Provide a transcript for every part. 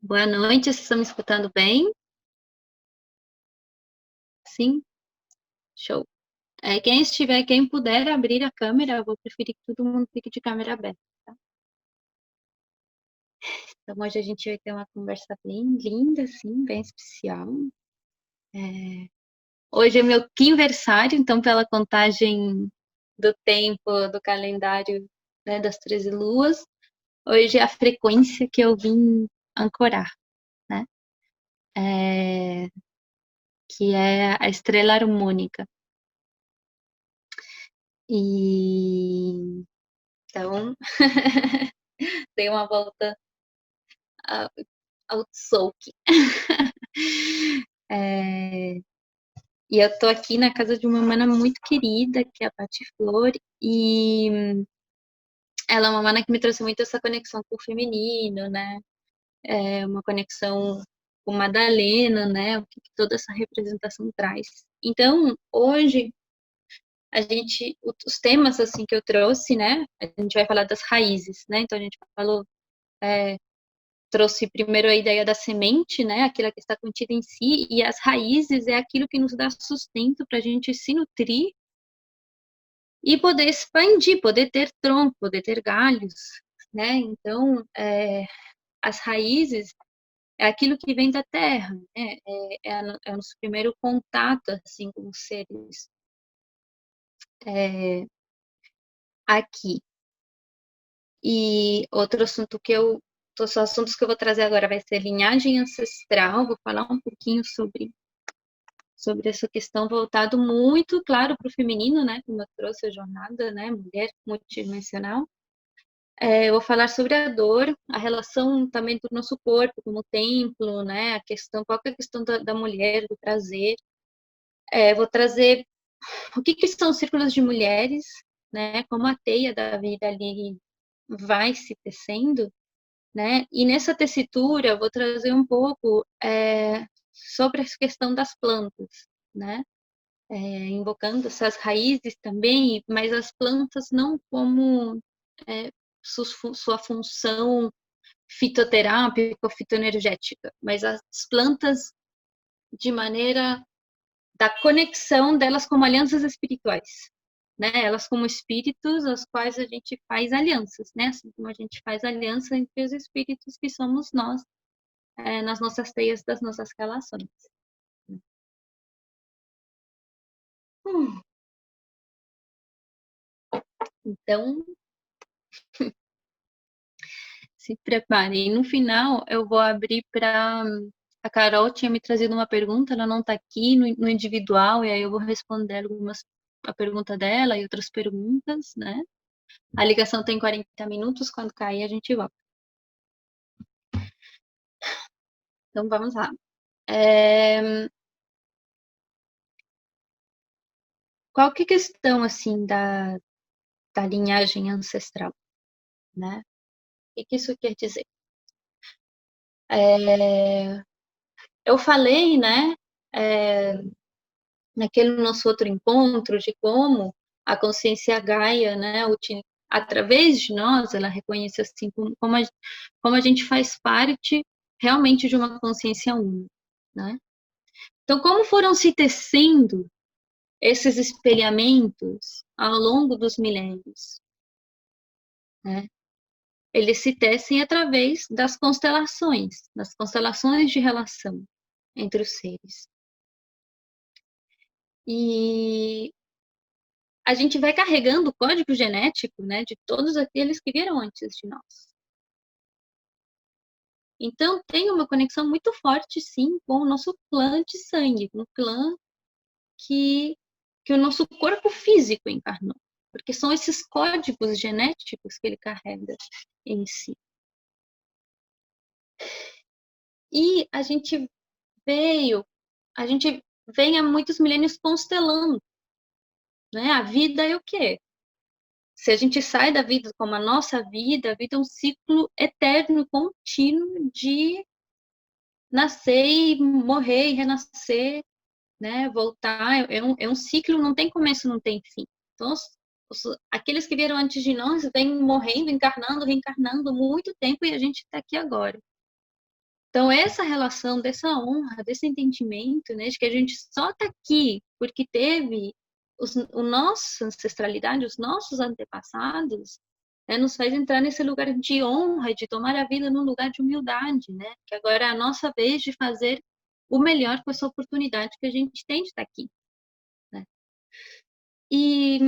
Boa noite, vocês estão me escutando bem? Sim? Show. Quem puder abrir a câmera, eu vou preferir que todo mundo fique de câmera aberta, tá? Então hoje a gente vai ter uma conversa bem linda, assim, bem especial. Hoje é meu quinversário, então pela contagem do tempo, do calendário, né, das 13 luas, hoje é a frequência que eu vim ancorar, né? É, que é a estrela harmônica. E então dei uma volta a- ao Tzolk'in. É, e eu tô aqui na casa de uma mana muito querida, que é a Pati Flor, e ela é uma mana que me trouxe muito essa conexão com o feminino, né? É uma conexão com Madalena, né? O que toda essa representação traz. Então, hoje, os temas assim que eu trouxe, né? A gente vai falar das raízes, né? Então, a gente falou trouxe primeiro a ideia da semente, né, aquilo que está contido em si, e as raízes é aquilo que nos dá sustento para a gente se nutrir e poder expandir, poder ter tronco, poder ter galhos, né? Então, as raízes é aquilo que vem da terra, né? É o nosso primeiro contato, assim, com os seres aqui. E outro assunto os assuntos que eu vou trazer agora vai ser linhagem ancestral, vou falar um pouquinho sobre essa questão voltado muito, claro, para o feminino, né? Como eu trouxe a jornada, né? Mulher multidimensional. Eu vou falar sobre a dor, a relação também do nosso corpo como templo, né? A questão, qual que é a questão da mulher, do prazer. Vou trazer o que são os círculos de mulheres, né? Como a teia da vida ali vai se tecendo, né? E nessa tessitura eu vou trazer um pouco sobre a questão das plantas, né? Invocando essas raízes também, mas as plantas não como sua função fitoterápica ou fitoenergética, mas as plantas de maneira da conexão delas como alianças espirituais, né? Elas como espíritos aos quais a gente faz alianças, né? Assim como a gente faz aliança entre os espíritos que somos nós, nas nossas teias das nossas relações. Hum, então, se preparem. No final, eu vou abrir para. A Carol tinha me trazido uma pergunta, ela não está aqui no individual, e aí eu vou responder a pergunta dela e outras perguntas, né? A ligação tem 40 minutos, quando cair a gente volta. Então vamos lá. É, qual que é a questão, assim, da linhagem ancestral, né? O que isso quer dizer? É, eu falei, né? É, naquele nosso outro encontro de como a consciência Gaia, né, através de nós, ela reconhece assim como a gente faz parte realmente de uma consciência única, né? Então, como foram se tecendo esses espelhamentos ao longo dos milênios, né? Eles se tecem através das constelações de relação entre os seres. E a gente vai carregando o código genético, né, de todos aqueles que vieram antes de nós. Então, tem uma conexão muito forte, sim, com o nosso clã de sangue, com o clã que, que o nosso corpo físico encarnou. Porque são esses códigos genéticos que ele carrega em si. E a gente vem há muitos milênios constelando, né? A vida é o quê? Se a gente sai da vida como a vida é um ciclo eterno, contínuo de nascer e morrer e renascer, né? Voltar. É um ciclo, não tem começo, não tem fim. Então, aqueles que vieram antes de nós vêm morrendo, encarnando, reencarnando muito tempo e a gente está aqui agora. Então, essa relação dessa honra, desse entendimento, né, de que a gente só está aqui porque teve o nossa ancestralidade, os nossos antepassados, né, nos faz entrar nesse lugar de honra, de tomar a vida num lugar de humildade, né? Que agora é a nossa vez de fazer o melhor com essa oportunidade que a gente tem de estar aqui, né? E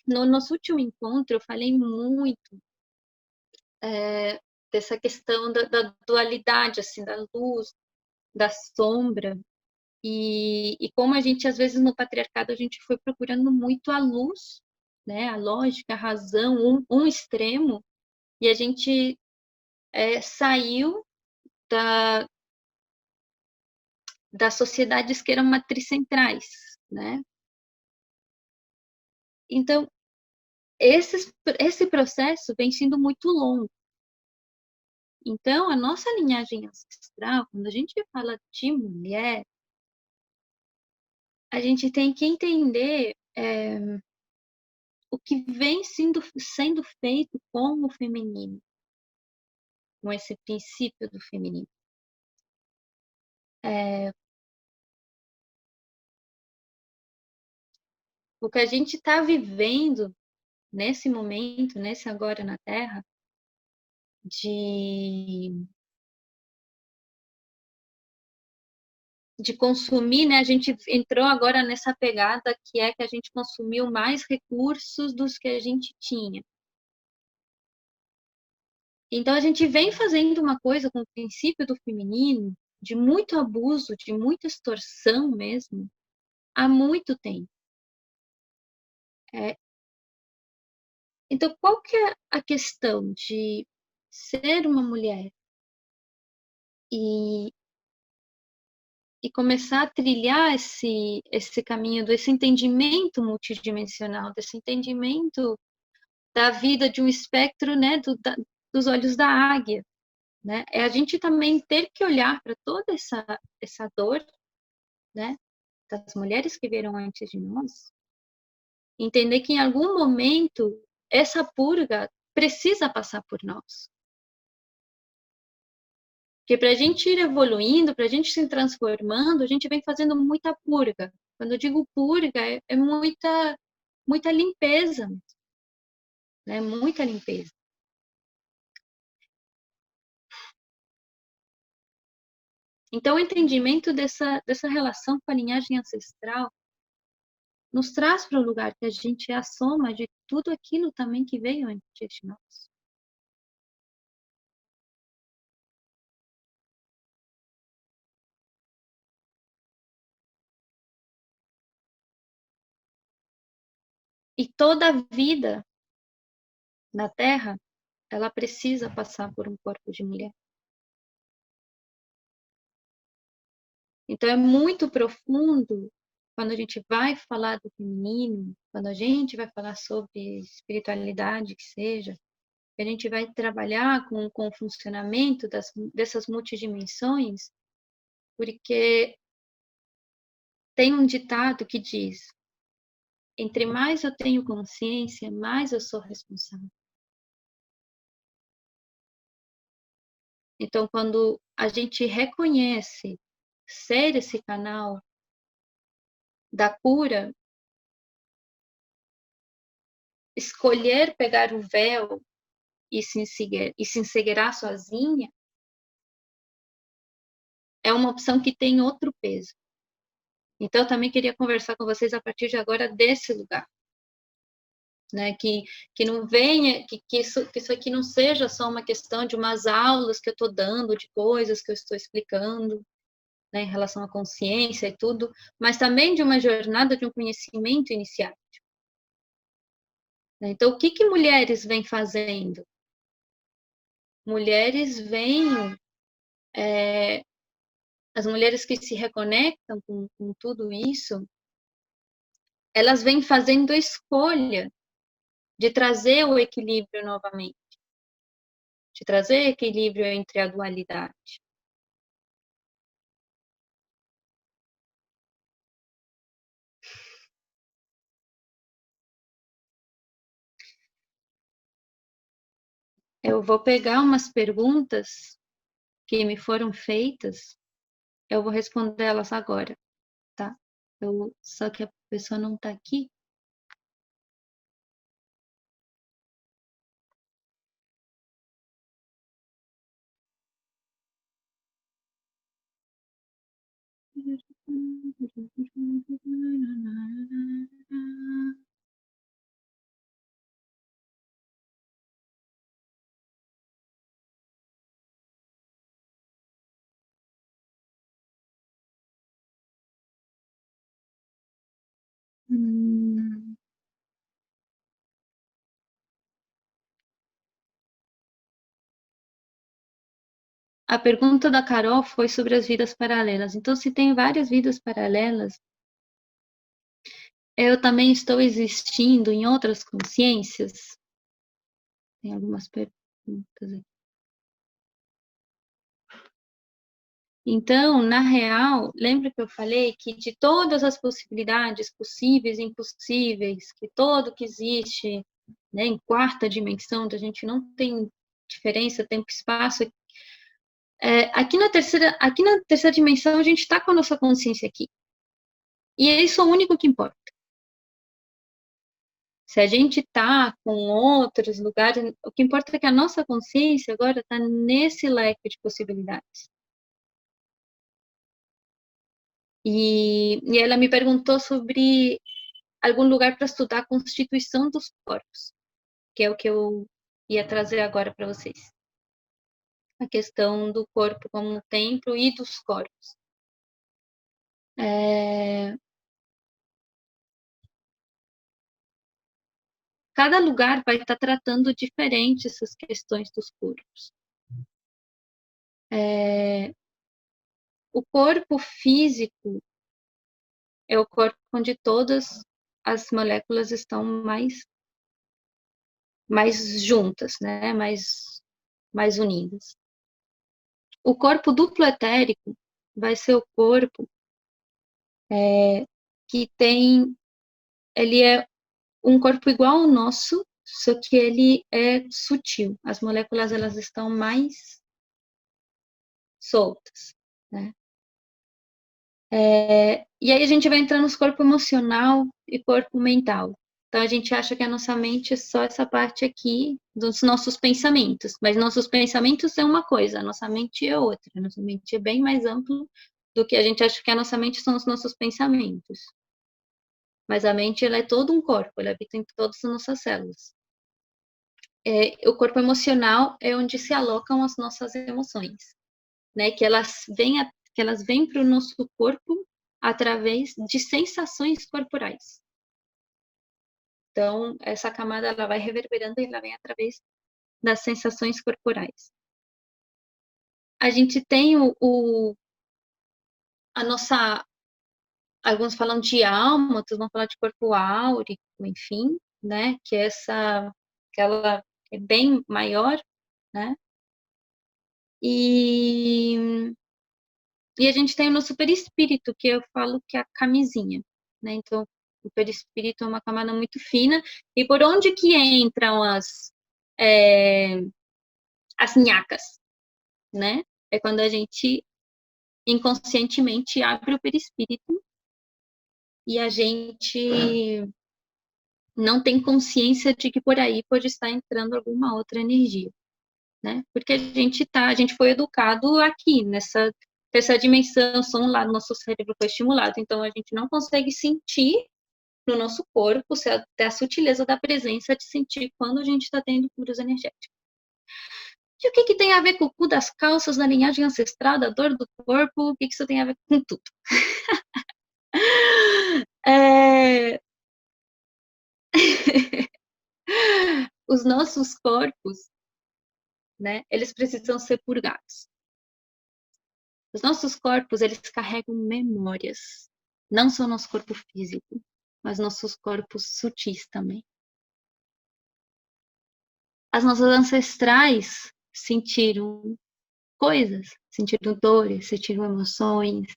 no nosso último encontro eu falei muito dessa questão da dualidade, assim, da luz, da sombra, e como a gente, às vezes, no patriarcado, a gente foi procurando muito a luz, né, a lógica, a razão, um extremo, e a gente saiu da, das sociedades que eram matricentrais, né? Então, esse processo vem sendo muito longo. Então, a nossa linhagem ancestral, quando a gente fala de mulher, a gente tem que entender o que vem sendo feito com o feminino, com esse princípio do feminino. O que a gente está vivendo nesse momento, nesse agora na Terra, de, de consumir, né? A gente entrou agora nessa pegada que é que a gente consumiu mais recursos dos que a gente tinha. Então a gente vem fazendo uma coisa com o princípio do feminino, de muito abuso, de muita extorsão mesmo, há muito tempo. É, então, qual que é a questão de ser uma mulher e, e começar a trilhar esse caminho desse entendimento multidimensional, desse entendimento da vida de um espectro, né, dos olhos da águia, né? É a gente também ter que olhar para toda essa dor, né, das mulheres que vieram antes de nós, entender que em algum momento essa purga precisa passar por nós. Porque para a gente ir evoluindo, para a gente se transformando, a gente vem fazendo muita purga. Quando eu digo purga, é muita limpeza, né? Muita limpeza. Então, o entendimento dessa relação com a linhagem ancestral nos traz para o lugar que a gente é a soma de tudo aquilo também que veio antes de nós. E toda a vida na Terra, ela precisa passar por um corpo de mulher. Então é muito profundo quando a gente vai falar do feminino, quando a gente vai falar sobre espiritualidade, que seja, a gente vai trabalhar com o funcionamento dessas multidimensões, porque tem um ditado que diz: entre mais eu tenho consciência, mais eu sou responsável. Então, quando a gente reconhece ser esse canal da cura, escolher pegar o véu e se ensegurar sozinha, é uma opção que tem outro peso. Então, eu também queria conversar com vocês a partir de agora desse lugar. Né, que não venha, que isso aqui não seja só uma questão de umas aulas que eu estou dando, de coisas que eu estou explicando, né, em relação à consciência e tudo, mas também de uma jornada de um conhecimento inicial. Né? Então, o que mulheres vêm fazendo? Mulheres vêm, as mulheres que se reconectam com tudo isso, elas vêm fazendo a escolha de trazer o equilíbrio novamente, de trazer equilíbrio entre a dualidade. Eu vou pegar umas perguntas que me foram feitas, eu vou responder elas agora, tá? Só que a pessoa não tá aqui. A pergunta da Carol foi sobre as vidas paralelas. Então, se tem várias vidas paralelas, eu também estou existindo em outras consciências? Tem algumas perguntas aqui. Então, na real, lembra que eu falei que de todas as possibilidades possíveis e impossíveis, que todo que existe, né, em quarta dimensão, a gente não tem diferença, tempo e espaço. Aqui na terceira dimensão, a gente está com a nossa consciência aqui. E é isso o único que importa. Se a gente está com outros lugares, o que importa é que a nossa consciência agora está nesse leque de possibilidades. E ela me perguntou sobre algum lugar para estudar a constituição dos corpos, que é o que eu ia trazer agora para vocês. A questão do corpo como um templo e dos corpos. Cada lugar vai estar tratando diferente essas questões dos corpos. O corpo físico é o corpo onde todas as moléculas estão mais juntas, né? mais unidas. O corpo duplo etérico vai ser o corpo que ele é um corpo igual ao nosso, só que ele é sutil. As moléculas elas estão mais soltas, né? E aí a gente vai entrando nos corpo emocional e corpo mental. Então a gente acha que a nossa mente é só essa parte aqui dos nossos pensamentos, mas nossos pensamentos é uma coisa, a nossa mente é outra. A nossa mente é bem mais ampla do que a gente acha que a nossa mente são os nossos pensamentos. Mas a mente ela é todo um corpo, ela habita em todas as nossas células. O corpo emocional é onde se alocam as nossas emoções, né? Que elas vêm para o nosso corpo através de sensações corporais. Então, essa camada ela vai reverberando e ela vem através das sensações corporais. A gente tem a nossa, alguns falam de alma, outros vão falar de corpo áurico, enfim, né? Que ela é bem maior, né? E a gente tem o nosso perispírito, que eu falo que é a camisinha, né? Então, o perispírito é uma camada muito fina, e por onde que entram as nhacas, né? É quando a gente inconscientemente abre o perispírito e a gente não tem consciência de que por aí pode estar entrando alguma outra energia, né? Porque a gente foi educado aqui, nessa terceira dimensão, o som lá no nosso cérebro foi estimulado, então a gente não consegue sentir no nosso corpo até a sutileza da presença de sentir quando a gente está tendo curas energéticas. E o que tem a ver com o cu das calças, da linhagem ancestral, da dor do corpo? O que isso tem a ver com tudo? Os nossos corpos, né, eles precisam ser purgados. Os nossos corpos, eles carregam memórias. Não só nosso corpo físico, mas nossos corpos sutis também. As nossas ancestrais sentiram coisas, sentiram dores, sentiram emoções.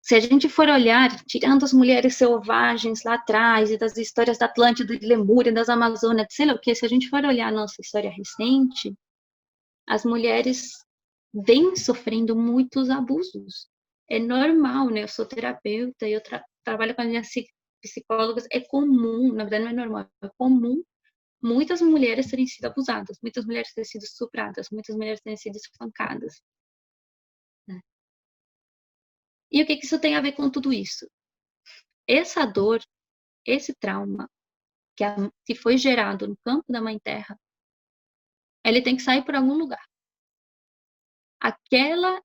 Se a gente for olhar, tirando as mulheres selvagens lá atrás, e das histórias da Atlântida, de Lemúria, das Amazônias, sei lá o que, se a gente for olhar a nossa história recente, as mulheres vem sofrendo muitos abusos. É normal, né? Eu sou terapeuta e eu trabalho com as minhas psicólogas. É comum, na verdade não é normal, é comum muitas mulheres terem sido abusadas, muitas mulheres terem sido estupradas, muitas mulheres terem sido espancadas, né? E o que isso tem a ver com tudo isso? Essa dor, esse trauma que foi gerado no campo da Mãe Terra, ele tem que sair por algum lugar. Aquela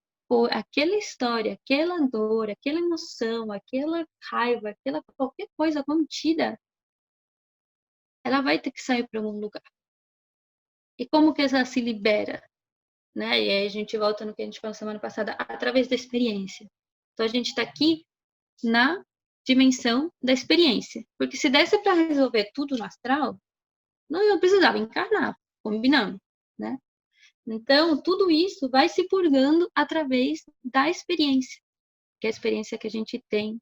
história, aquela dor, aquela emoção, aquela raiva, aquela qualquer coisa contida, ela vai ter que sair para algum lugar. E como que ela se libera? Né? E aí a gente volta no que a gente falou semana passada, através da experiência. Então a gente está aqui na dimensão da experiência. Porque se desse para resolver tudo no astral, não precisava encarnar, combinando, né? Então, tudo isso vai se purgando através da experiência, que é a experiência que a gente tem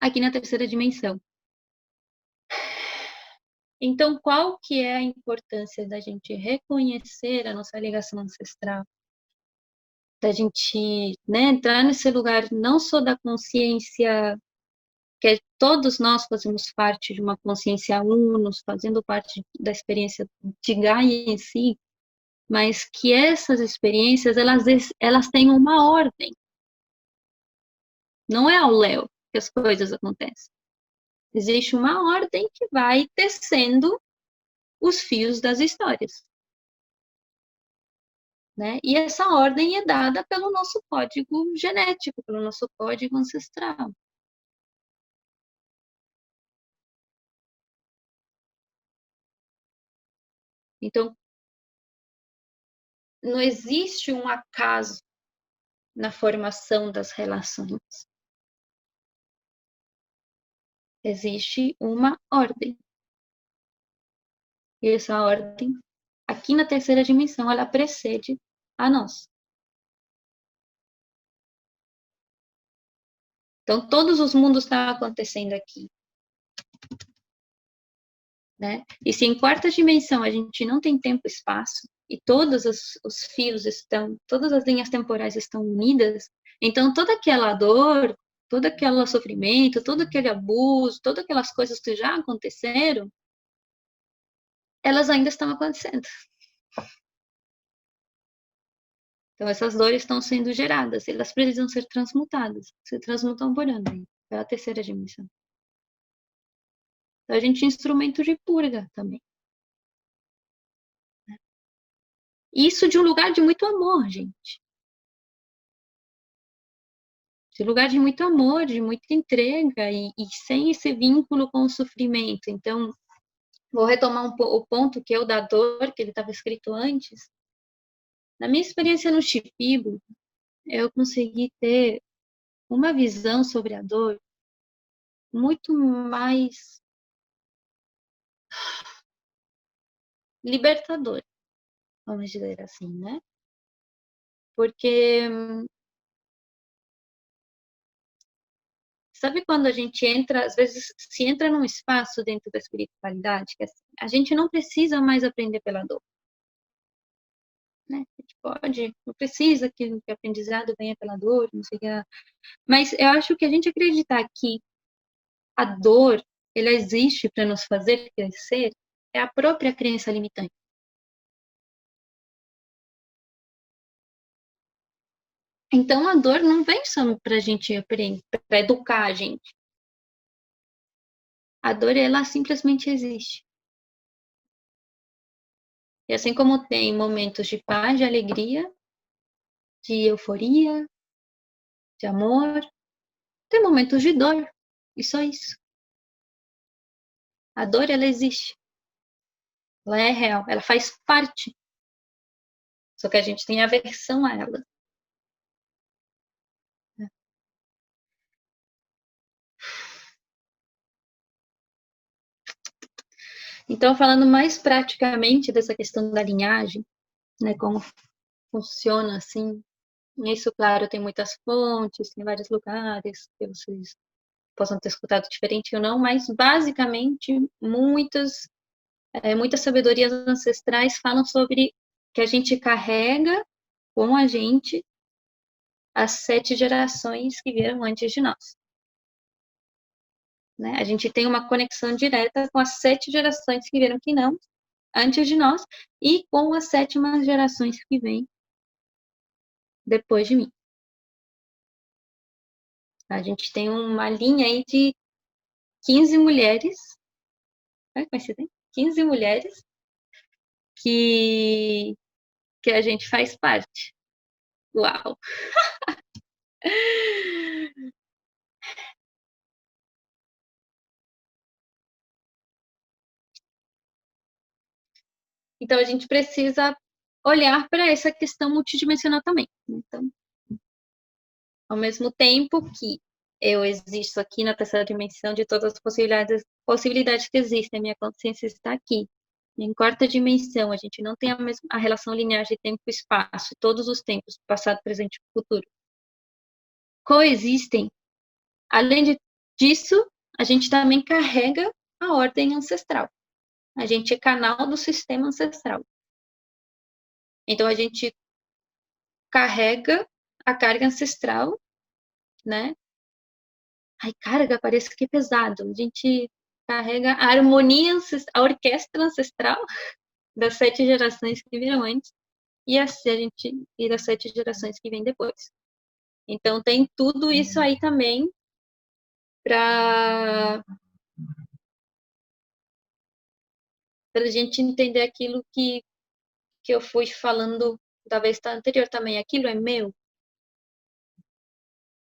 aqui na terceira dimensão. Então, qual que é a importância da gente reconhecer a nossa ligação ancestral? Da gente, né, entrar nesse lugar não só da consciência, que todos nós fazemos parte de uma consciência unos, fazendo parte da experiência de Gaia em si, mas que essas experiências, elas têm uma ordem. Não é ao léu que as coisas acontecem. Existe uma ordem que vai tecendo os fios das histórias, né? E essa ordem é dada pelo nosso código genético, pelo nosso código ancestral. Então, não existe um acaso na formação das relações. Existe uma ordem. E essa ordem, aqui na terceira dimensão, ela precede a nós. Então, todos os mundos estão acontecendo aqui, né? E se em quarta dimensão a gente não tem tempo e espaço, e todos os fios estão, todas as linhas temporais estão unidas, então toda aquela dor, todo aquele sofrimento, todo aquele abuso, todas aquelas coisas que já aconteceram, elas ainda estão acontecendo. Então, essas dores estão sendo geradas, elas precisam ser transmutadas. Se transmutam por onde? Pela terceira dimensão. Então, a gente é instrumento de purga também. Isso de um lugar de muito amor, gente. De lugar de muito amor, de muita entrega e sem esse vínculo com o sofrimento. Então, vou retomar o ponto que é o da dor, que ele estava escrito antes. Na minha experiência no Shipibo, eu consegui ter uma visão sobre a dor muito mais libertadora, vamos dizer assim, né? Porque sabe quando a gente entra, às vezes se entra num espaço dentro da espiritualidade, que assim, a gente não precisa mais aprender pela dor, né? A gente pode, não precisa que o aprendizado venha pela dor, não sei o que, mas eu acho que a gente acreditar que a dor, ela existe para nos fazer crescer, é a própria crença limitante. Então a dor não vem só para a gente aprender, para educar a gente. A dor, ela simplesmente existe. E assim como tem momentos de paz, de alegria, de euforia, de amor, tem momentos de dor. E só isso. A dor, ela existe. Ela é real. Ela faz parte. Só que a gente tem aversão a ela. Então, falando mais praticamente dessa questão da linhagem, né, como funciona assim, isso, claro, tem muitas fontes, tem vários lugares que vocês possam ter escutado diferente ou não, mas basicamente muitas sabedorias ancestrais falam sobre que a gente carrega com a gente as 7 gerações que vieram antes de nós. Né? A gente tem uma conexão direta com as 7 gerações que vieram que não antes de nós e com as 7ª gerações que vêm depois de mim. A gente tem uma linha aí de 15 mulheres, olha que coincidência, 15 mulheres que a gente faz parte. Uau! Então, a gente precisa olhar para essa questão multidimensional também. Então, ao mesmo tempo que eu existo aqui na terceira dimensão de todas as possibilidades que existem, a minha consciência está aqui. Em quarta dimensão, a gente não tem a relação linear de tempo e espaço, todos os tempos, passado, presente e futuro, coexistem. Além disso, a gente também carrega a ordem ancestral. A gente é canal do sistema ancestral. Então, a gente carrega a carga ancestral, né? Ai, carga, parece que é pesado. A gente carrega a harmonia, a orquestra ancestral das 7 gerações que viram antes e das 7 gerações que vêm depois. Então, tem tudo isso aí também para a gente entender aquilo que eu fui falando da vez anterior também. Aquilo é meu.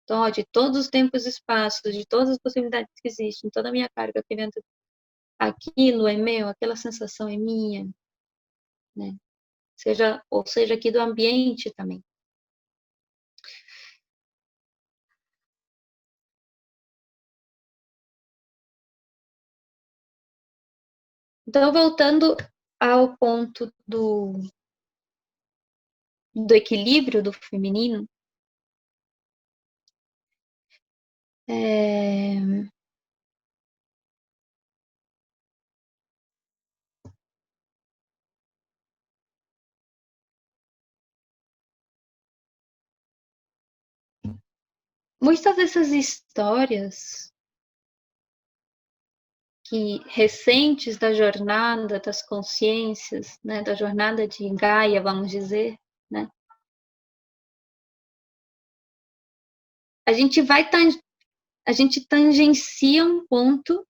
Então, ó, de todos os tempos e espaços, de todas as possibilidades que existem, toda a minha carga aqui dentro, aquilo é meu, aquela sensação é minha, né? Ou seja, aqui do ambiente também. Então, voltando ao ponto do equilíbrio do feminino, muitas dessas histórias recentes da jornada das consciências, né, da jornada de Gaia, vamos dizer, né, a gente tangencia um ponto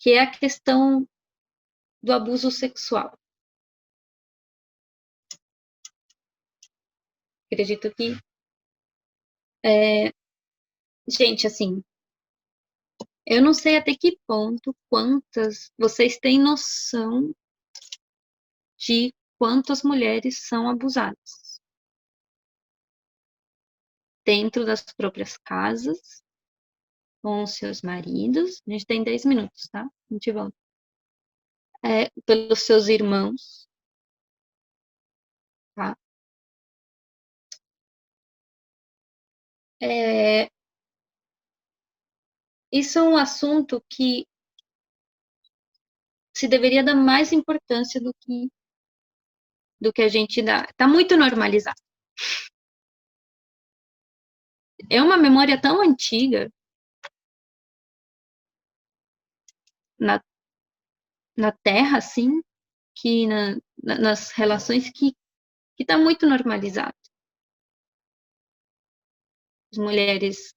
que é a questão do abuso sexual. Acredito que, gente, assim, eu não sei até que ponto, vocês têm noção de quantas mulheres são abusadas dentro das próprias casas, com seus maridos. A gente tem 10 minutos, tá? A gente volta. Pelos seus irmãos, tá? Isso é um assunto que se deveria dar mais importância do que a gente dá. Está muito normalizado. É uma memória tão antiga na Terra, assim, que nas relações que está muito normalizado. As mulheres,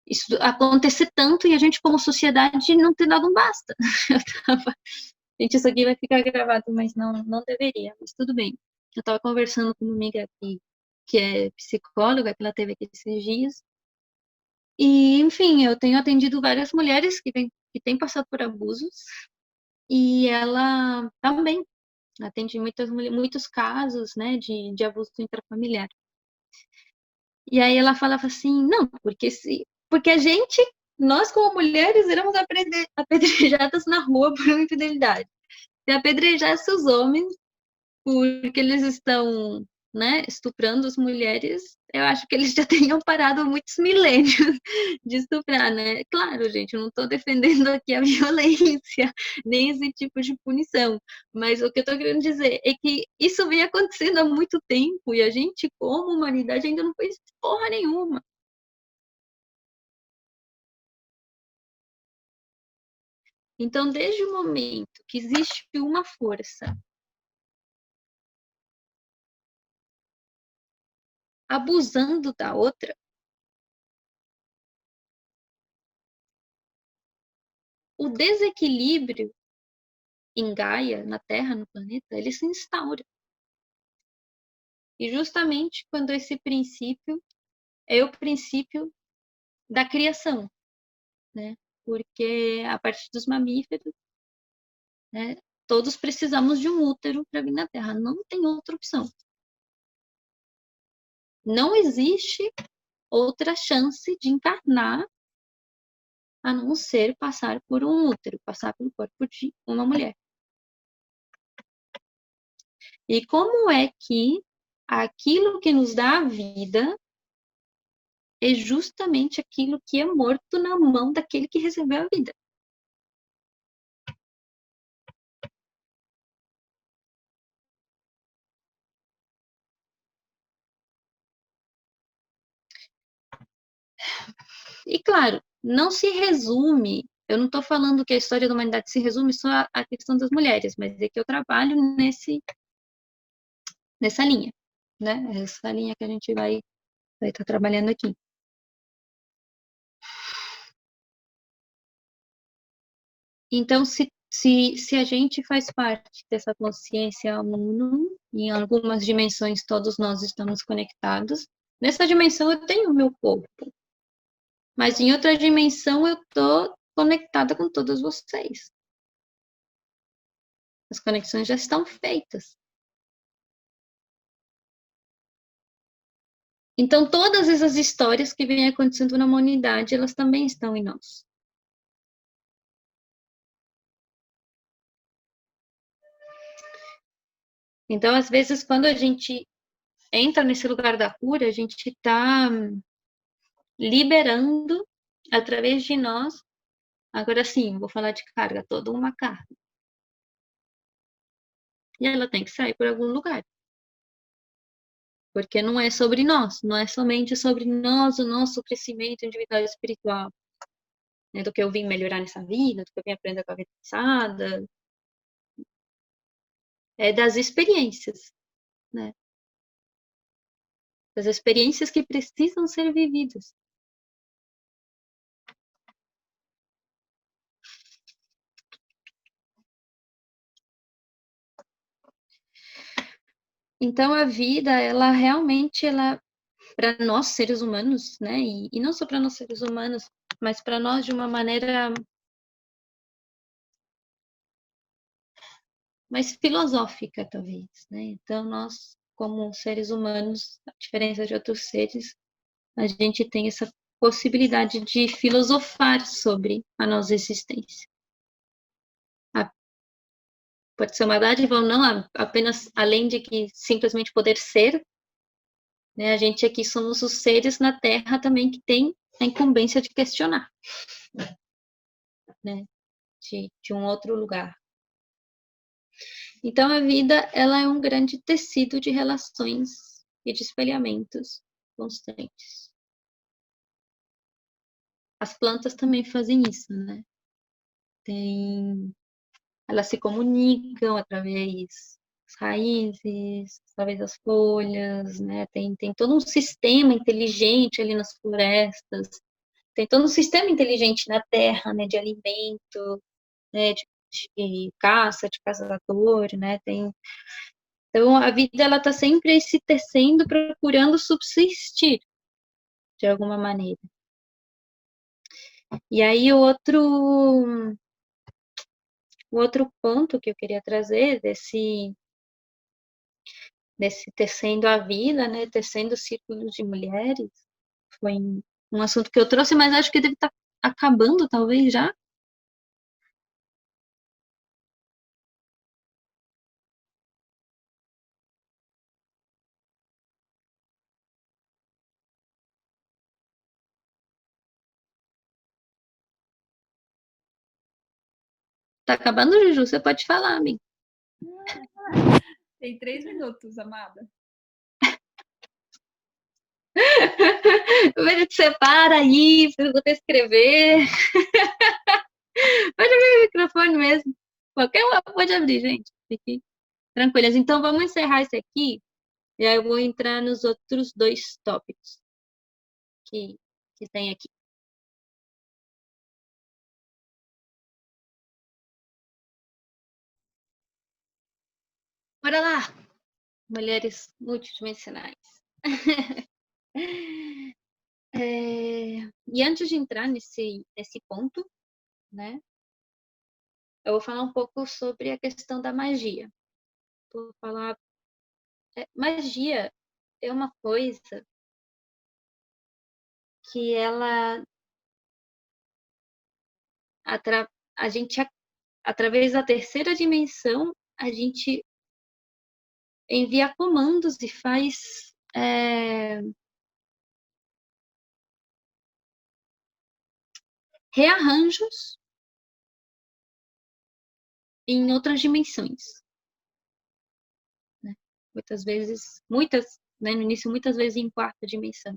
isso acontecer tanto e a gente, como sociedade, não ter dado um basta. Gente, isso aqui vai ficar gravado, mas não deveria, mas tudo bem. Eu estava conversando com uma amiga aqui, que é psicóloga, que ela teve aqui esses dias, e, enfim, eu tenho atendido várias mulheres que têm passado por abusos, e ela também atende muitos casos, né, de abuso intrafamiliar. E aí ela falava assim, não, porque nós como mulheres, éramos apedrejadas na rua por uma infidelidade. Se apedrejasse os homens porque eles estão né, estuprando as mulheres, eu acho que eles já tenham parado há muitos milênios de estuprar, né? Claro, gente, eu não estou defendendo aqui a violência, nem esse tipo de punição, mas o que eu estou querendo dizer é que isso vem acontecendo há muito tempo e a gente, como humanidade, ainda não fez porra nenhuma. Então, desde o momento que existe uma força abusando da outra, o desequilíbrio em Gaia, na Terra, no planeta, ele se instaura. E justamente quando esse princípio é o princípio da criação, né? Porque a partir dos mamíferos, né, todos precisamos de um útero para vir na Terra, não tem outra opção. Não existe outra chance de encarnar a não ser passar por um útero, passar pelo corpo de uma mulher. E como é que aquilo que nos dá a vida é justamente aquilo que é morto na mão daquele que recebeu a vida? E claro, não se resume, eu não estou falando que a história da humanidade se resume só à questão das mulheres, mas é que eu trabalho nessa linha, né? Essa linha que a gente vai estar trabalhando aqui. Então, se a gente faz parte dessa consciência uno, em algumas dimensões todos nós estamos conectados, nessa dimensão eu tenho o meu corpo, mas em outra dimensão eu estou conectada com todos vocês. As conexões já estão feitas. Então, todas essas histórias que vêm acontecendo na humanidade, elas também estão em nós. Então, às vezes, quando a gente entra nesse lugar da cura, a gente está liberando, através de nós, agora sim, vou falar de carga, toda uma carga. E ela tem que sair por algum lugar. Porque não é sobre nós, não é somente sobre nós, o nosso crescimento individual e espiritual, né, do que eu vim melhorar nessa vida, do que eu vim aprender com a vida passada, é das experiências, né? Das experiências que precisam ser vividas. Então a vida, ela realmente, ela para nós seres humanos, né? E não só para nós seres humanos, mas para nós de uma maneira mais filosófica, talvez, né? Então nós, como seres humanos, a diferença de outros seres, a gente tem essa possibilidade de filosofar sobre a nossa existência. Pode ser uma dádiva ou não, apenas além de que simplesmente poder ser, né? A gente aqui somos os seres na Terra também que tem a incumbência de questionar, né? De um outro lugar. Então a vida, ela é um grande tecido de relações e de espelhamentos constantes. As plantas também fazem isso, né? Elas se comunicam através das raízes, através das folhas, né? Tem todo um sistema inteligente ali nas florestas, tem todo um sistema inteligente na terra, né? De alimento, né? De caça, de caçador, né? Então a vida, ela está sempre aí se tecendo, procurando subsistir de alguma maneira. E aí o outro ponto que eu queria trazer desse tecendo a vida, né, tecendo círculos de mulheres, foi um assunto que eu trouxe, mas acho que deve estar acabando, talvez já. Tá acabando, Juju? Você pode falar, amiga. Tem 3 minutos, amada. Você para aí, pra você escrever. Pode abrir o microfone mesmo. Qualquer uma pode abrir, gente. Fique tranquilas. Então, vamos encerrar esse aqui. E aí eu vou entrar nos outros dois tópicos que, que tem aqui. Bora lá! Mulheres multidimensionais. E antes de entrar nesse ponto, né, eu vou falar um pouco sobre a questão da magia. Vou falar, magia é uma coisa que ela, a gente, através da terceira dimensão, a gente envia comandos e faz rearranjos em outras dimensões, né? Muitas, né, no início, muitas vezes em quarta dimensão.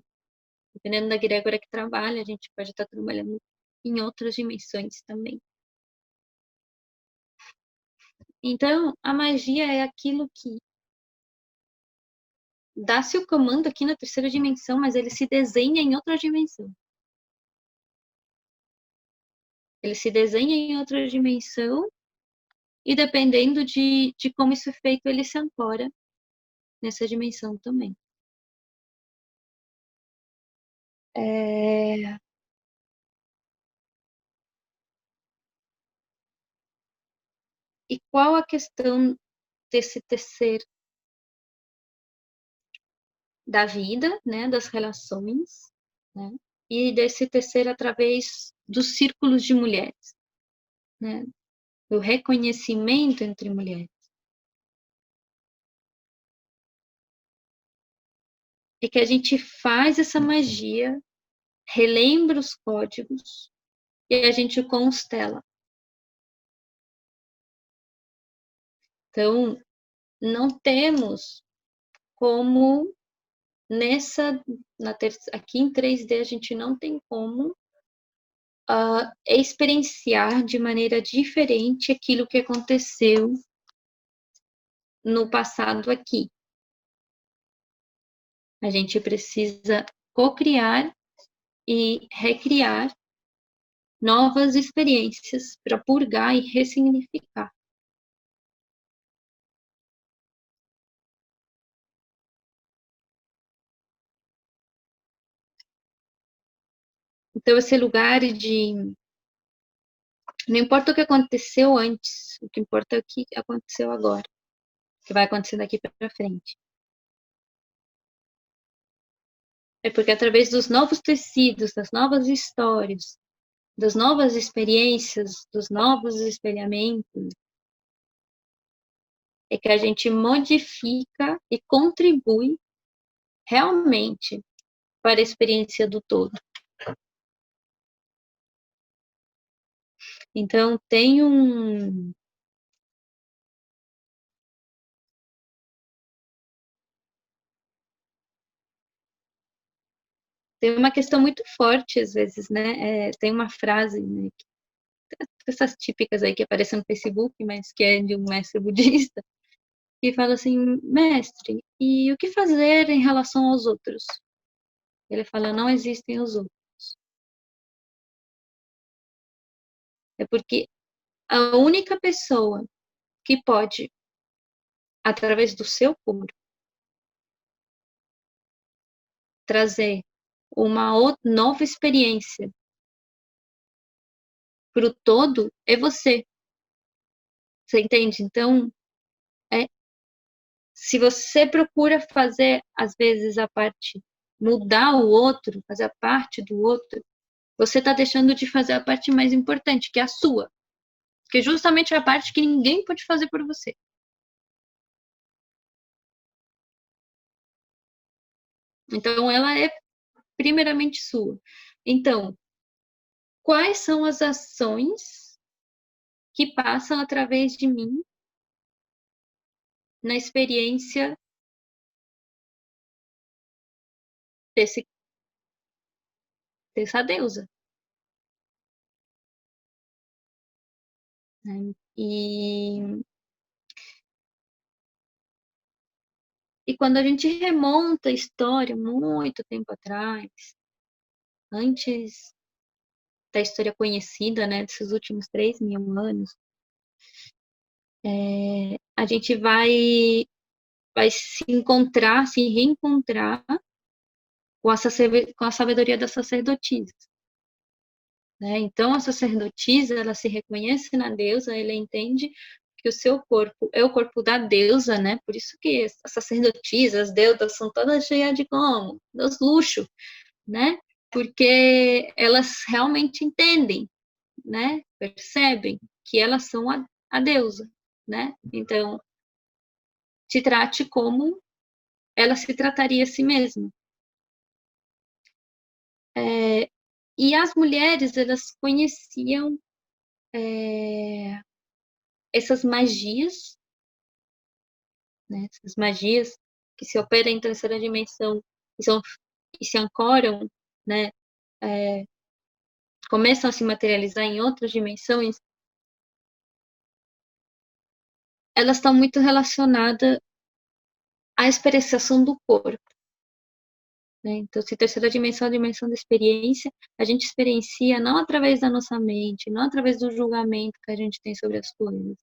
Dependendo da egrégora que trabalha, a gente pode estar trabalhando em outras dimensões também. Então, a magia é aquilo que dá-se o comando aqui na terceira dimensão, mas ele se desenha em outra dimensão. Ele se desenha em outra dimensão e dependendo de como isso é feito, ele se ancora nessa dimensão também. E qual a questão desse tecer da vida, né, das relações, né, e desse tecer através dos círculos de mulheres, né, do reconhecimento entre mulheres. É que a gente faz essa magia, relembra os códigos e a gente constela. Então, não temos como aqui em 3D a gente não tem como experienciar de maneira diferente aquilo que aconteceu no passado aqui. A gente precisa co-criar e recriar novas experiências para purgar e ressignificar. Então, esse lugar de. Não importa o que aconteceu antes, o que importa é o que aconteceu agora, o que vai acontecer daqui para frente. É porque através dos novos tecidos, das novas histórias, das novas experiências, dos novos espelhamentos, é que a gente modifica e contribui realmente para a experiência do todo. Então, tem uma questão muito forte, às vezes, né? Tem uma frase, né, essas típicas aí que aparecem no Facebook, mas que é de um mestre budista, que fala assim, mestre, e o que fazer em relação aos outros? Ele fala, não existem os outros. É porque a única pessoa que pode, através do seu corpo, trazer uma nova experiência para o todo é você. Você entende? Então, se você procura fazer, às vezes, a parte, mudar o outro, fazer a parte do outro, você está deixando de fazer a parte mais importante, que é a sua. Que é justamente a parte que ninguém pode fazer por você. Então, ela é primeiramente sua. Então, quais são as ações que passam através de mim na experiência dessa deusa, né? E quando a gente remonta a história muito tempo atrás, antes da história conhecida, né, desses últimos 3.000 anos, a gente vai se encontrar, se reencontrar com a sabedoria das sacerdotisas, né? Então, a sacerdotisa, ela se reconhece na deusa, ela entende que o seu corpo é o corpo da deusa, né? Por isso que as sacerdotisas, as deusas, são todas cheias de como? Dos luxos, né? Porque elas realmente entendem, né? Percebem que elas são a deusa, né? Então, te trate como ela se trataria a si mesma. E as mulheres, elas conheciam essas magias, né? Essas magias que se operam em terceira dimensão e, e se ancoram, né? Começam a se materializar em outras dimensões, elas estão muito relacionadas à experienciação do corpo. Né? Então, se terceira dimensão é a dimensão da experiência, a gente experiencia não através da nossa mente, não através do julgamento que a gente tem sobre as coisas.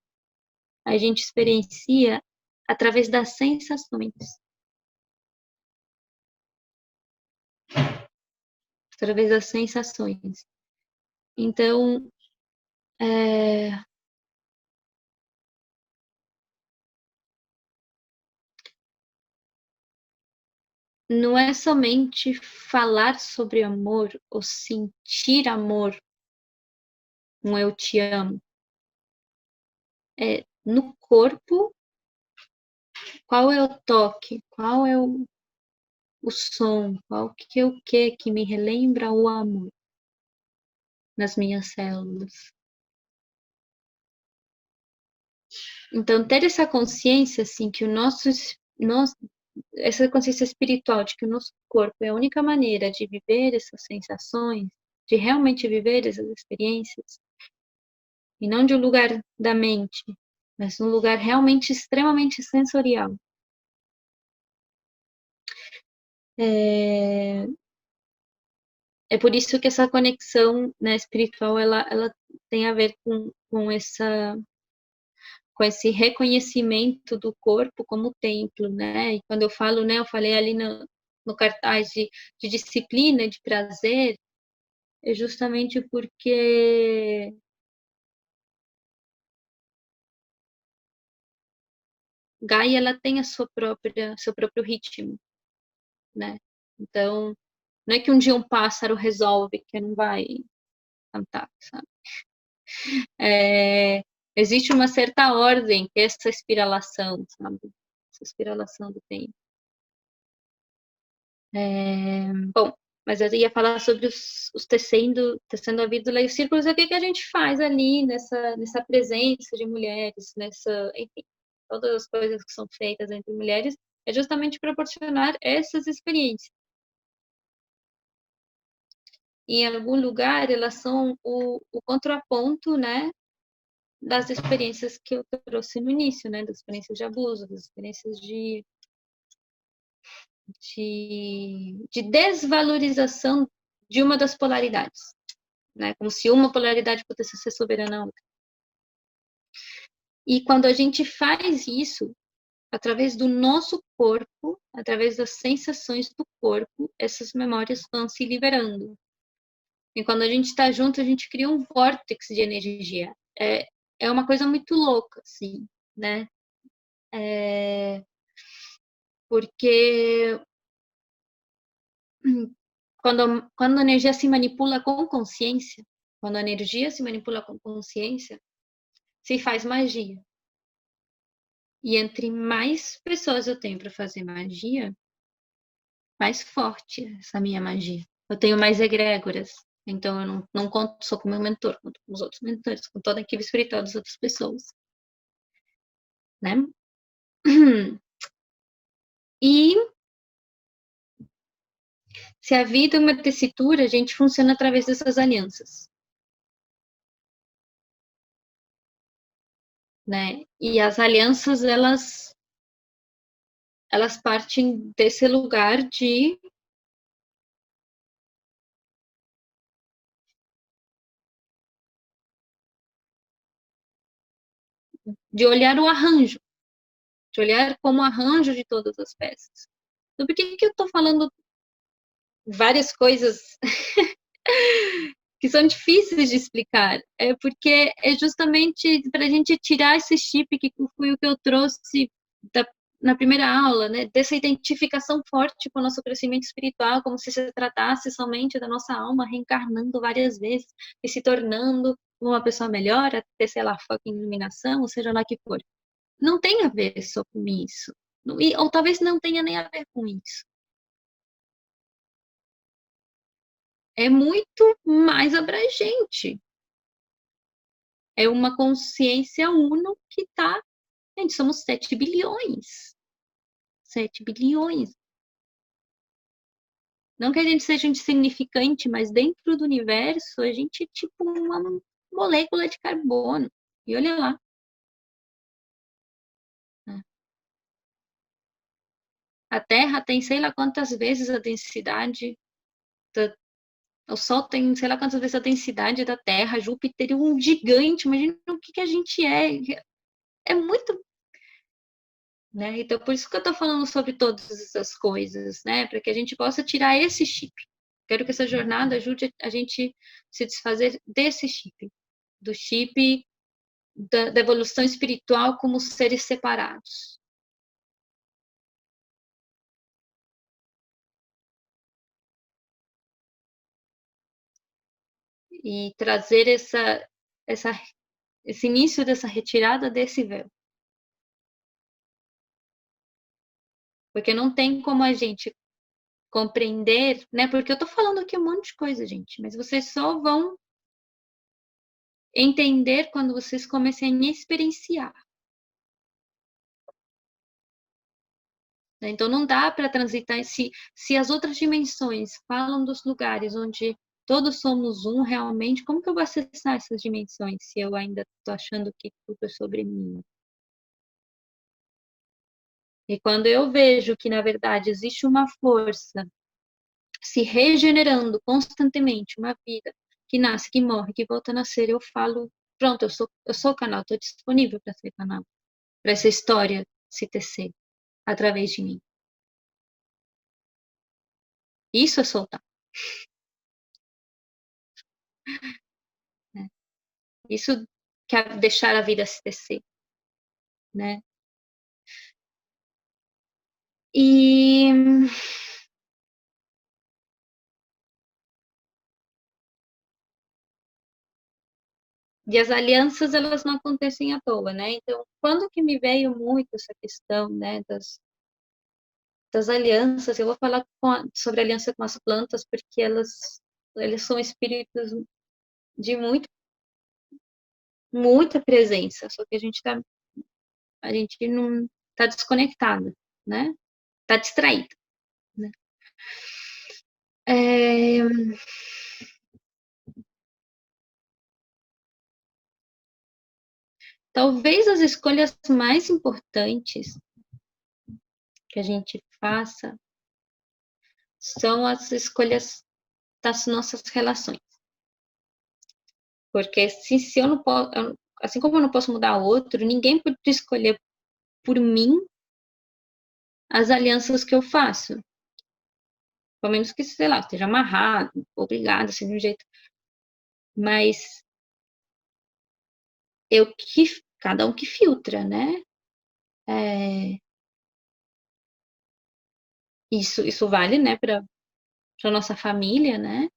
A gente experiencia através das sensações. Através das sensações. Então, não é somente falar sobre amor ou sentir amor, um eu te amo. É no corpo, qual é o toque, qual é o som, qual que é o que me relembra o amor nas minhas células. Então, ter essa consciência, assim, que essa consciência espiritual de que o nosso corpo é a única maneira de viver essas sensações, de realmente viver essas experiências, e não de um lugar da mente, mas um lugar realmente extremamente sensorial. É por isso que essa conexão, né, espiritual, ela tem a ver com esse reconhecimento do corpo como templo, né? E quando eu falo, né, eu falei ali no cartaz de disciplina, de prazer, é justamente porque Gaia, ela tem a seu próprio ritmo, né? Então, não é que um dia um pássaro resolve que não vai cantar, sabe? Existe uma certa ordem, que é essa espiralação, sabe? Essa espiralação do tempo. Bom, mas eu ia falar sobre os tecendo a vida e os círculos, o que a gente faz ali nessa presença de mulheres, enfim, todas as coisas que são feitas entre mulheres, é justamente proporcionar essas experiências. E em algum lugar, elas são o contraponto, né, das experiências que eu trouxe no início, né, das experiências de abuso, das experiências de desvalorização de uma das polaridades, né? Como se uma polaridade pudesse ser soberana à outra. E quando a gente faz isso, através do nosso corpo, através das sensações do corpo, essas memórias vão se liberando. E quando a gente está junto, a gente cria um vórtice de energia. É uma coisa muito louca, assim, né? Porque quando a energia se manipula com consciência, quando a energia se manipula com consciência, se faz magia. E entre mais pessoas eu tenho para fazer magia, mais forte essa minha magia. Eu tenho mais egrégoras, Então, eu não conto só com o meu mentor, conto com os outros mentores, com toda a equipe espiritual das outras pessoas, né? E se a vida é uma tessitura, a gente funciona através dessas alianças, né? E as alianças, elas partem desse lugar de olhar o arranjo, de olhar como arranjo de todas as peças. Então, por que que eu estou falando várias coisas que são difíceis de explicar? É porque é justamente para a gente tirar esse chip que foi o que eu trouxe da, na primeira aula, né? Dessa identificação forte com o nosso crescimento espiritual, como se se tratasse somente da nossa alma reencarnando várias vezes e se tornando uma pessoa melhor, até, sei lá, fucking iluminação, ou seja lá que for. Não tem a ver só com isso. Ou talvez não tenha nem a ver com isso. É muito mais abrangente. É uma consciência uno que está. Gente, somos 7 bilhões. 7 bilhões. Não que a gente seja insignificante, mas dentro do universo, a gente é tipo uma molécula de carbono. E olha lá. Né? A Terra tem sei lá quantas vezes a densidade. O Sol tem sei lá quantas vezes a densidade da Terra. Júpiter é um gigante. Imagina o que a gente é. É muito, né? Então, por isso que eu estou falando sobre todas essas coisas, né? Para que a gente possa tirar esse chip. Quero que essa jornada ajude a gente se desfazer desse chip, do chip da evolução espiritual como seres separados. E trazer essa, esse início dessa retirada desse véu. Porque não tem como a gente compreender, né? Porque eu tô falando aqui um monte de coisa, gente, mas vocês só vão entender quando vocês começarem a experienciar. Né? Então não dá para transitar se as outras dimensões falam dos lugares onde todos somos um realmente, como que eu vou acessar essas dimensões se eu ainda estou achando que tudo é sobre mim? E quando eu vejo que, na verdade, existe uma força se regenerando constantemente, uma vida que nasce, que morre, que volta a nascer, eu falo, pronto, eu sou o canal, estou disponível para ser canal, para essa história se tecer através de mim. Isso é soltar, né? Isso que é deixar a vida se tecer, né? E, e as alianças, elas não acontecem à toa, né? Então, quando que me veio muito essa questão, né, das alianças, eu vou falar sobre aliança com as plantas, porque eles são espíritos de muita presença, só que a gente não está desconectado, né? Está distraído, né? É, talvez as escolhas mais importantes que a gente faça são as escolhas das nossas relações. Porque se eu não posso, assim como eu não posso mudar o outro, ninguém pode escolher por mim as alianças que eu faço. Pelo menos que, sei lá, esteja amarrado, obrigado, assim, de um jeito. Mas cada um que filtra, né? É, isso vale, né, para nossa família, né?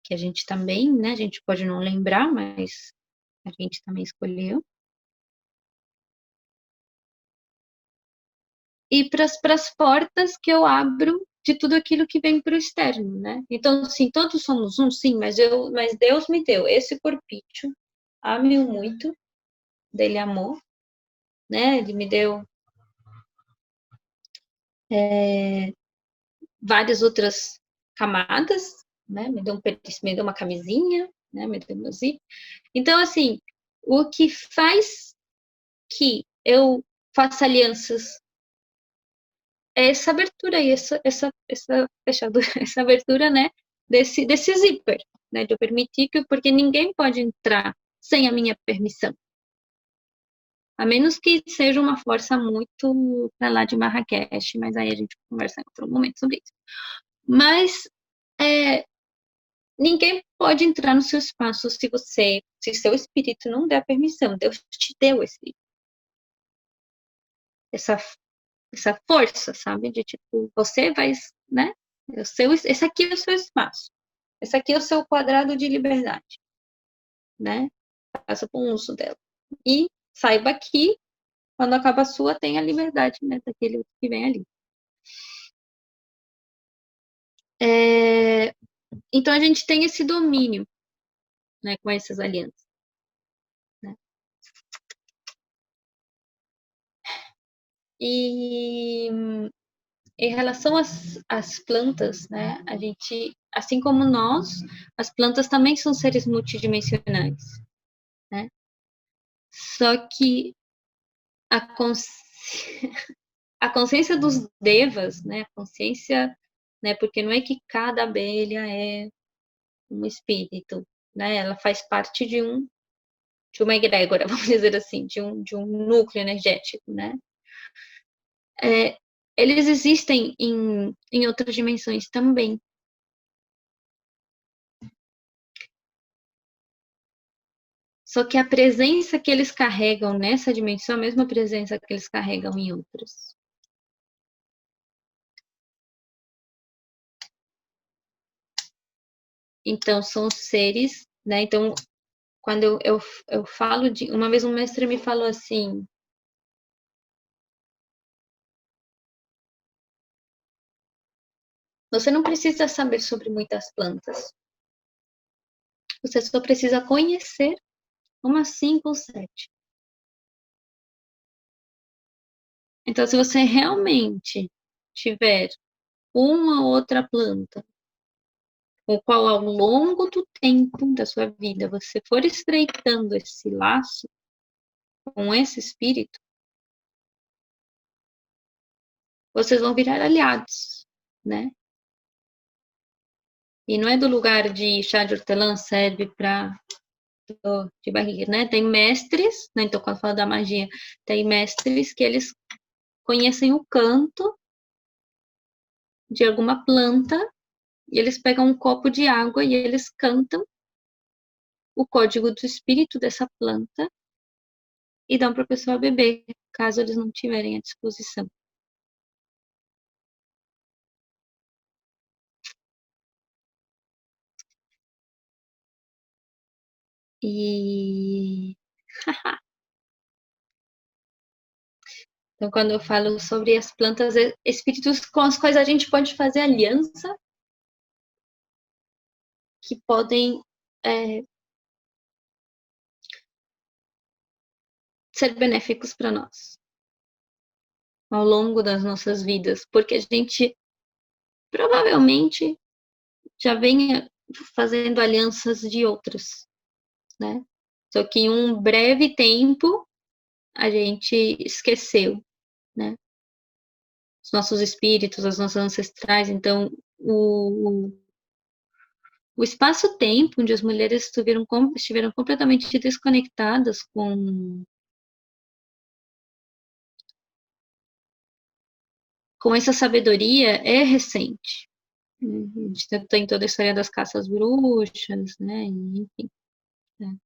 Que a gente também, né? A gente pode não lembrar, mas a gente também escolheu. E para as portas que eu abro de tudo aquilo que vem para o externo, né? Então, sim, todos somos um, sim, mas Deus me deu esse corpício, ame-o muito, dele amor, né? Ele me deu várias outras camadas, né? Me deu me deu uma camisinha, né? Me deu meu zíper. Então, assim, o que faz que eu faça alianças é essa abertura aí, essa fechadura, essa abertura, né? Desse zíper, né? De eu permitir que, porque ninguém pode entrar sem a minha permissão. A menos que seja uma força muito para lá de Marrakech, mas aí a gente conversa em outro momento sobre isso. Mas é, ninguém pode entrar no seu espaço se seu espírito não der permissão. Deus te deu essa, essa força, sabe? De tipo, você vai, né? Esse aqui é o seu espaço. Esse aqui é o seu quadrado de liberdade, né? Faça bom uso dela. E saiba que quando acaba a sua, tem a liberdade, né? Daquele que vem ali. Então a gente tem esse domínio, né? Com essas alianças, né? E em relação às plantas, né? A gente, assim como nós, as plantas também são seres multidimensionais, né? Só que a, cons... a consciência dos devas, né? A consciência, né? Porque não é que cada abelha é um espírito, né? Ela faz parte de uma egrégora, vamos dizer assim, de um núcleo energético, né? Eles existem em outras dimensões também. Só que a presença que eles carregam nessa dimensão é a mesma presença que eles carregam em outras. Então, são seres, né? Então, quando eu falo de. Uma vez um mestre me falou assim: você não precisa saber sobre muitas plantas. Você só precisa conhecer umas 5 ou 7. Então, se você realmente tiver uma outra planta, com qual ao longo do tempo da sua vida você for estreitando esse laço com esse espírito, vocês vão virar aliados, né? E não é do lugar de chá de hortelã serve para de barriga, né? Tem mestres, né? Então quando fala da magia, tem mestres que eles conhecem o canto de alguma planta e eles pegam um copo de água e eles cantam o código do espírito dessa planta e dão para a pessoa beber, caso eles não tiverem à disposição. E então, quando eu falo sobre as plantas, espíritos com os quais a gente pode fazer aliança, que podem ser benéficos para nós ao longo das nossas vidas, porque a gente provavelmente já vem fazendo alianças de outras, né? Só que em um breve tempo a gente esqueceu, né? Os nossos espíritos, as nossas ancestrais. Então, o espaço-tempo onde as mulheres estiveram completamente desconectadas com essa sabedoria é recente. A gente tem toda a história das caças bruxas, né? Enfim. Né?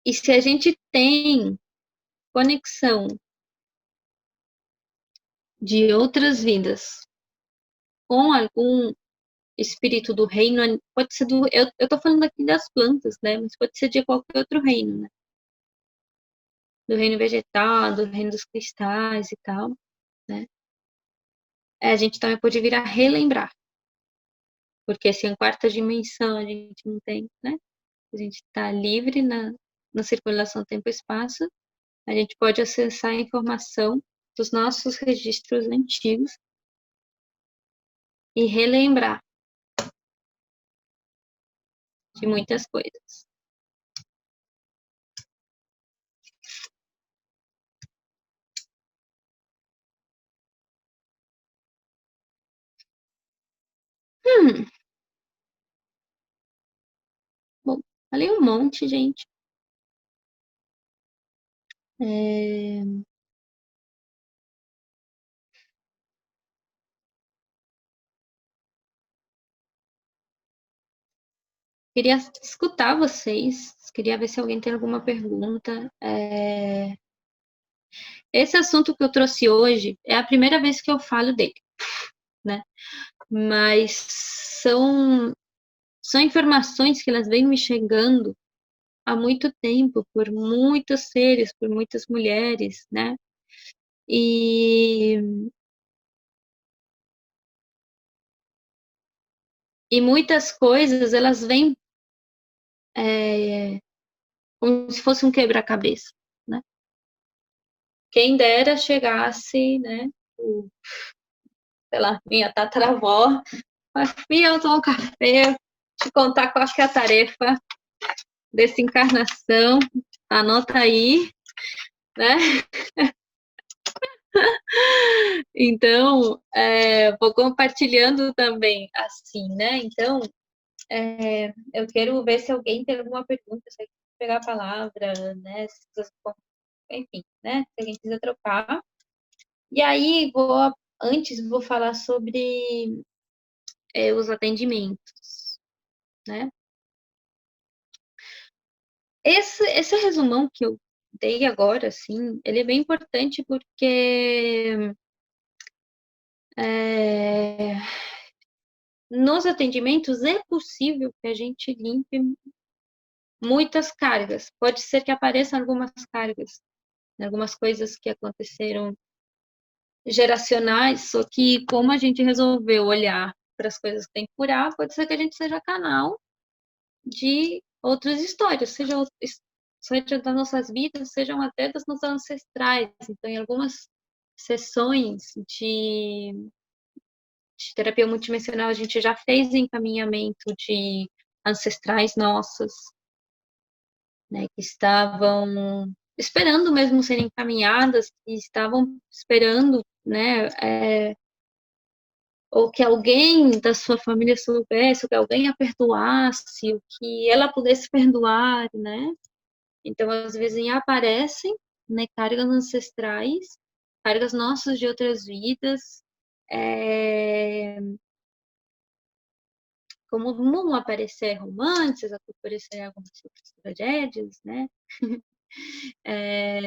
E se a gente tem conexão de outras vidas com algum espírito do reino, pode ser eu tô falando aqui das plantas, né? Mas pode ser de qualquer outro reino, né? Do reino vegetal, do reino dos cristais e tal, né? A gente também pode vir a relembrar, porque se em quarta dimensão a gente não tem, né? A gente está livre na circulação tempo e espaço, a gente pode acessar a informação dos nossos registros antigos e relembrar de muitas coisas. Hum, bom, falei um monte, gente. É, queria escutar vocês, queria ver se alguém tem alguma pergunta. Esse assunto que eu trouxe hoje é a primeira vez que eu falo dele, né? Mas são informações que elas vêm me chegando há muito tempo, por muitos seres, por muitas mulheres, né? E, e muitas coisas, elas vêm como se fosse um quebra-cabeça, né? Quem dera chegasse, né? Sei lá, minha tataravó, Fia, eu tomo café, te contar qual que é a tarefa dessa encarnação, anota aí, né? Então, vou compartilhando também assim, né? Então, eu quero ver se alguém tem alguma pergunta, se alguém pegar a palavra, né? Enfim, né? Se alguém quiser trocar. E aí, antes vou falar sobre os atendimentos, né? Esse resumão que eu dei agora, assim, ele é bem importante porque nos atendimentos é possível que a gente limpe muitas cargas. Pode ser que apareçam algumas cargas, algumas coisas que aconteceram geracionais, só que como a gente resolveu olhar para as coisas que tem que curar, pode ser que a gente seja canal de outras histórias, seja das nossas vidas, sejam até das nossas ancestrais. Então, em algumas sessões de terapia multidimensional, a gente já fez encaminhamento de ancestrais nossas, né, que estavam esperando mesmo serem encaminhadas, que estavam esperando, né, ou que alguém da sua família soubesse, ou que alguém a perdoasse, ou que ela pudesse perdoar, né? Então, às vezes aparecem, né, cargas ancestrais, cargas nossas de outras vidas, como vão aparecer romances, aparecer algumas outras tragédias, né? É,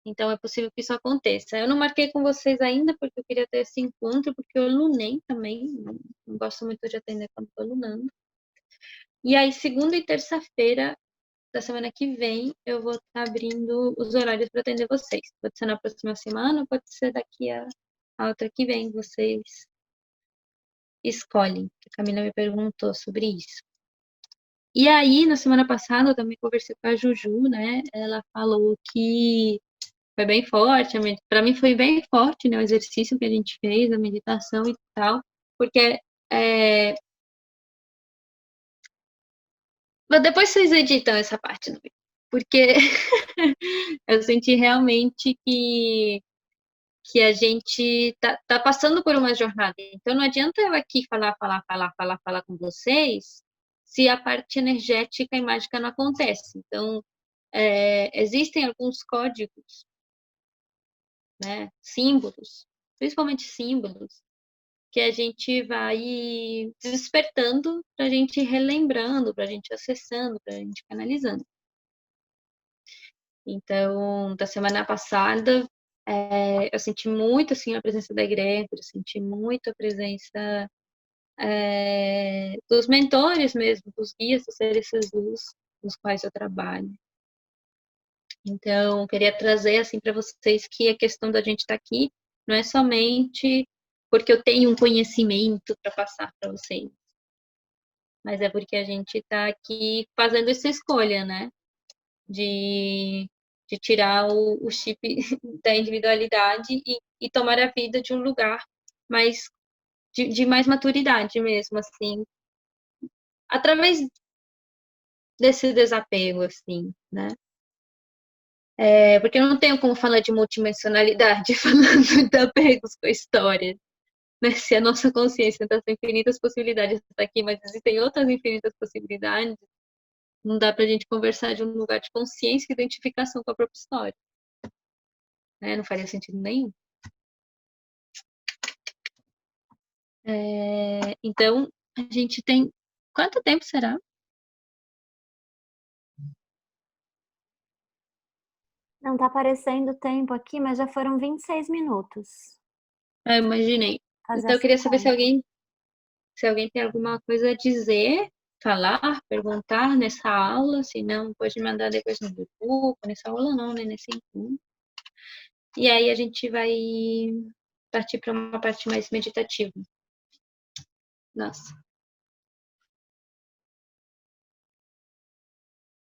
então, é possível que isso aconteça. Eu não marquei com vocês ainda, porque eu queria ter esse encontro, porque eu lunei também, não gosto muito de atender quando estou lunando. E aí, segunda e terça-feira da semana que vem, eu vou estar abrindo os horários para atender vocês. Pode ser na próxima semana, pode ser daqui a outra que vem, vocês escolhem. A Camila me perguntou sobre isso. E aí, na semana passada, eu também conversei com a Juju, né? Ela falou que foi bem forte, para mim foi bem forte, né? O exercício que a gente fez, a meditação e tal, porque mas depois vocês editam essa parte do vídeo, porque eu senti realmente que a gente tá passando por uma jornada. Então não adianta eu aqui falar com vocês se a parte energética e mágica não acontece. Então, existem alguns códigos, né, símbolos, principalmente símbolos, que a gente vai despertando para a gente ir relembrando, para a gente acessando, para a gente canalizando. Então, da semana passada, eu senti muito assim a presença da igreja, eu senti muito a presença dos mentores mesmo, dos guias, dos seres Jesus, com os quais eu trabalho. Então, queria trazer assim para vocês que a questão da gente estar aqui não é somente porque eu tenho um conhecimento para passar para vocês, mas é porque a gente está aqui fazendo essa escolha, né? De tirar o chip da individualidade e tomar a vida de um lugar mais de mais maturidade mesmo, assim, através desse desapego, assim, né? Porque eu não tenho como falar de multidimensionalidade falando de apegos com a história. Né? Se a nossa consciência das infinitas possibilidades está aqui, mas existem outras infinitas possibilidades, não dá para a gente conversar de um lugar de consciência e identificação com a própria história. Né? Não faria sentido nenhum. Então, a gente tem... Quanto tempo será? Não está aparecendo o tempo aqui, mas já foram 26 minutos. Eu imaginei. Então, eu queria saber se alguém tem alguma coisa a dizer, falar, perguntar nessa aula. Se não, pode mandar depois no grupo. Nessa aula não, né? Nesse encontro. E aí a gente vai partir para uma parte mais meditativa. Nossa.